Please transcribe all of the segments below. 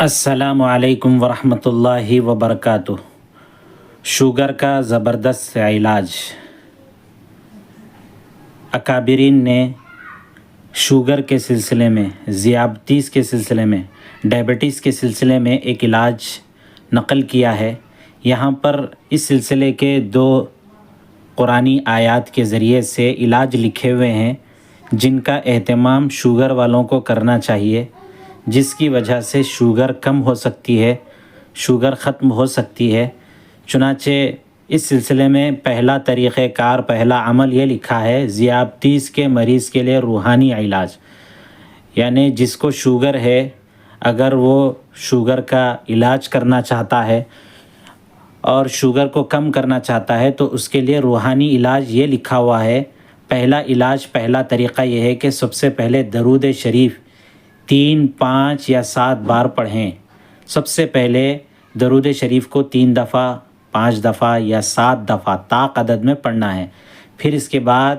السلام علیکم ورحمۃ اللہ وبرکاتہ۔ شوگر کا زبردست علاج۔ اکابرین نے شوگر کے سلسلے میں، ذیابطیس کے سلسلے میں، ڈائبٹیز کے سلسلے میں ایک علاج نقل کیا ہے۔ یہاں پر اس سلسلے کے دو قرآنی آیات کے ذریعے سے علاج لکھے ہوئے ہیں جن کا اہتمام شوگر والوں کو کرنا چاہیے، جس کی وجہ سے شوگر کم ہو سکتی ہے، شوگر ختم ہو سکتی ہے۔ چنانچہ اس سلسلے میں پہلا طریقہ کار، پہلا عمل یہ لکھا ہے، ذیابطیس کے مریض کے لیے روحانی علاج، یعنی جس کو شوگر ہے اگر وہ شوگر کا علاج کرنا چاہتا ہے اور شوگر کو کم کرنا چاہتا ہے تو اس کے لیے روحانی علاج یہ لکھا ہوا ہے۔ پہلا علاج، پہلا طریقہ یہ ہے کہ سب سے پہلے درود شریف 3، 5 یا 7 بار پڑھیں۔ سب سے پہلے درود شریف کو 3 دفعہ، 5 دفعہ یا 7 دفعہ طاق عدد میں پڑھنا ہے۔ پھر اس کے بعد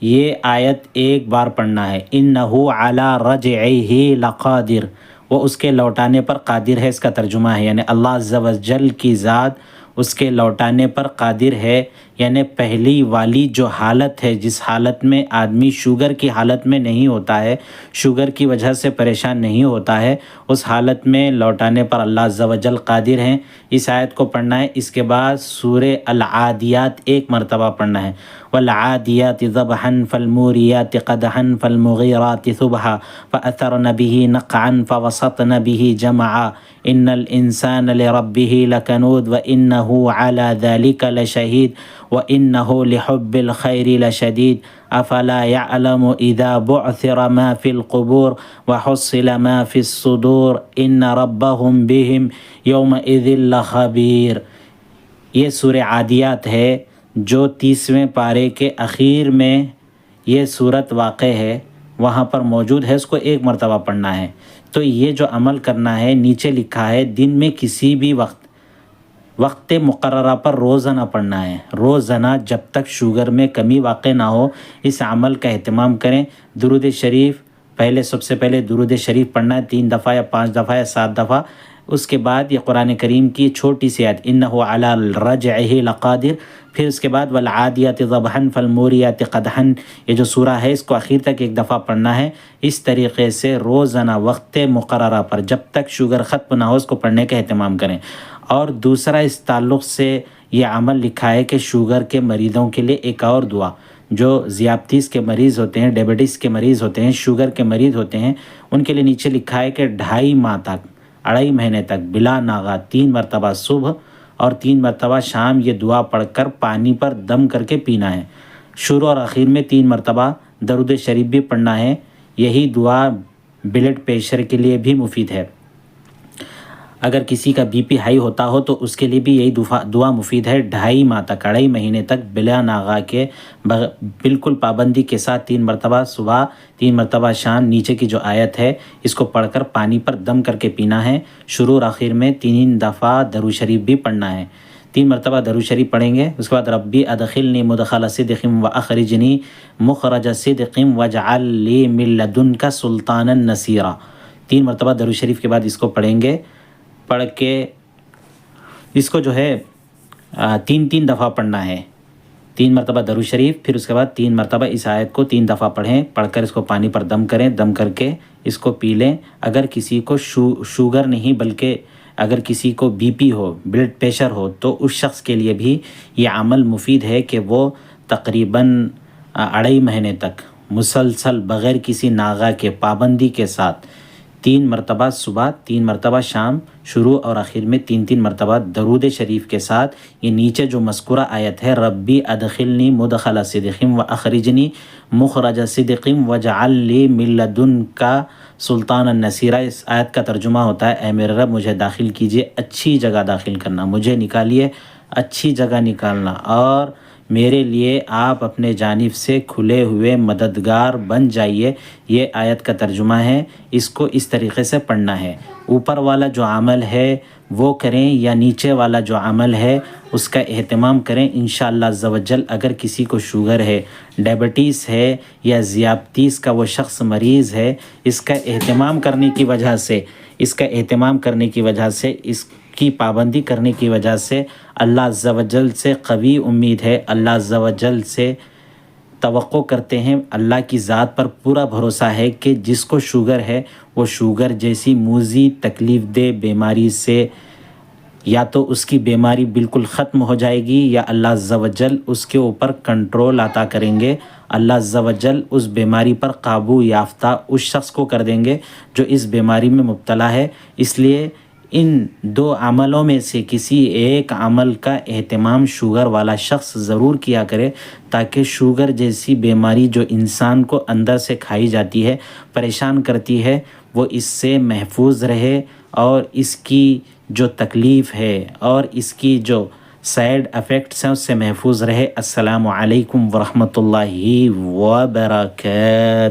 یہ آیت ایک بار پڑھنا ہے، اِنَّهُ عَلَىٰ رَجْعِهِ لَقَادِرٌ، وہ اس کے لوٹانے پر قادر ہے، اس کا ترجمہ ہے، یعنی اللہ عز و جل کی ذات اس کے لوٹانے پر قادر ہے۔ یعنی پہلی والی جو حالت ہے، جس حالت میں آدمی شوگر کی حالت میں نہیں ہوتا ہے، شوگر کی وجہ سے پریشان نہیں ہوتا ہے، اس حالت میں لوٹانے پر اللہ عز و جل قادر ہیں۔ اس آیت کو پڑھنا ہے۔ اس کے بعد سورہ العادیات ایک مرتبہ پڑھنا ہے، والعادیات ضبحا فالموریات قدحا فالمغیرات صبحا فأثرن به نقعا فوسطن به جمعا ان الانسان لربه لکنود وانه على ذلك لشهید وانه لحب الخیر لشدید افلا يعلم اذا بعثر ما في القبور وحصل ما في الصدور ان ربهم بهم يومئذ لخبیر۔ یہ سورہ عادیات ہے جو 30ویں پارے کے اخیر میں یہ صورت واقع ہے، وہاں پر موجود ہے، اس کو ایک مرتبہ پڑھنا ہے۔ تو یہ جو عمل کرنا ہے، نیچے لکھا ہے دن میں کسی بھی وقت مقررہ پر روزانہ پڑھنا ہے، روزانہ جب تک شوگر میں کمی واقع نہ ہو۔ اس عمل کا اہتمام کریں۔ درود شریف پہلے، سب سے پہلے درود شریف پڑھنا ہے 3 دفعہ یا 5 دفعہ یا 7 دفعہ۔ اس کے بعد یہ قرآن کریم کی چھوٹی سی آیت اِنَّهُ عَلَىٰ رَجْعِهِ لَقَادِرٌ، پھر اس کے بعد والعادیات ضبحا فالموریات قدحا، یہ جو سورہ ہے اس کو آخر تک ایک دفعہ پڑھنا ہے۔ اس طریقے سے روزانہ وقت مقررہ پر جب تک شوگر ختم نہ ہو اس کو پڑھنے کا اہتمام کریں۔ اور دوسرا اس تعلق سے یہ عمل لکھا ہے کہ شوگر کے مریضوں کے لیے ایک اور دعا، جو ذیابطیس کے مریض ہوتے ہیں، ڈائبٹیز کے مریض ہوتے ہیں، شوگر کے مریض ہوتے ہیں، ان کے لیے نیچے لکھا ہے کہ 2.5 ماہ تک، 2.5 مہینے تک بلا ناغہ 3 مرتبہ صبح اور 3 مرتبہ شام یہ دعا پڑھ کر پانی پر دم کر کے پینا ہے۔ شروع اور آخر میں 3 مرتبہ درود شریف بھی پڑھنا ہے۔ یہی دعا بلڈ پریشر کے لیے بھی مفید ہے۔ اگر کسی کا بی پی ہائی ہوتا ہو تو اس کے لیے بھی یہی دعا مفید ہے۔ 2.5 ماہ تک، 2.5 مہینے تک بلا ناغہ کے بالکل پابندی کے ساتھ 3 مرتبہ صبح، 3 مرتبہ شام، نیچے کی جو آیت ہے اس کو پڑھ کر پانی پر دم کر کے پینا ہے۔ شروع اور آخر میں 3 دفعہ درود شریف بھی پڑھنا ہے۔ 3 مرتبہ درود شریف پڑھیں گے۔ اس کے بعد ربی ادخلنی مدخل صدق واخرجنی مخرج صدق واجعل لی من لدنک سلطانا نصیرا۔ 3 مرتبہ درود شریف کے بعد اس کو پڑھیں گے۔ پڑھ کے اس کو جو ہے 3 دفعہ پڑھنا ہے۔ 3 مرتبہ درود شریف، پھر اس کے بعد 3 مرتبہ اس آیت کو 3 دفعہ پڑھیں، پڑھ کر اس کو پانی پر دم کریں، دم کر کے اس کو پی لیں۔ اگر کسی کو شوگر نہیں بلکہ اگر کسی کو بی پی ہو، بلڈ پریشر ہو، تو اس شخص کے لیے بھی یہ عمل مفید ہے کہ وہ تقریباً 2.5 مہینے تک مسلسل بغیر کسی ناغہ کے پابندی کے ساتھ 3 مرتبہ صبح، 3 مرتبہ شام، شروع اور آخر میں 3 مرتبہ درود شریف کے ساتھ یہ نیچے جو مذکورہ آیت ہے ربی ادخلنی مدخل صدق واخرجنی مخرج صدق واجعل لی من لدنک سلطانا نصیرا، اس آیت کا ترجمہ ہوتا ہے اے میرے رب مجھے داخل کیجئے، اچھی جگہ داخل کرنا، مجھے نکالیے اچھی جگہ نکالنا، اور میرے لیے آپ اپنے جانب سے کھلے ہوئے مددگار بن جائیے۔ یہ آیت کا ترجمہ ہے۔ اس کو اس طریقے سے پڑھنا ہے۔ اوپر والا جو عمل ہے وہ کریں یا نیچے والا جو عمل ہے اس کا اہتمام کریں۔ انشاءاللہ عز و جل اگر کسی کو شوگر ہے، ڈائبٹیز ہے یا ذیابطیس کا وہ شخص مریض ہے، اس کا اہتمام کرنے کی وجہ سے اس کا اہتمام کرنے کی وجہ سے، اس کی پابندی کرنے کی وجہ سے اللہ عز و جل سے قوی امید ہے، اللہ عز و جل سے توقع کرتے ہیں، اللہ کی ذات پر پورا بھروسہ ہے کہ جس کو شوگر ہے وہ شوگر جیسی موذی تکلیف دہ بیماری سے یا تو اس کی بیماری بالکل ختم ہو جائے گی یا اللہ عز و جل اس کے اوپر کنٹرول عطا کریں گے، اللہ عز و جل اس بیماری پر قابو یافتہ اس شخص کو کر دیں گے جو اس بیماری میں مبتلا ہے۔ اس لیے ان دو عملوں میں سے کسی ایک عمل کا اہتمام شوگر والا شخص ضرور کیا کرے، تاکہ شوگر جیسی بیماری جو انسان کو اندر سے کھائی جاتی ہے، پریشان کرتی ہے، وہ اس سے محفوظ رہے اور اس کی جو تکلیف ہے اور اس کی جو سائیڈ افیکٹس ہیں اس سے محفوظ رہے۔ السلام علیکم ورحمۃ اللہ وبرکاتہ۔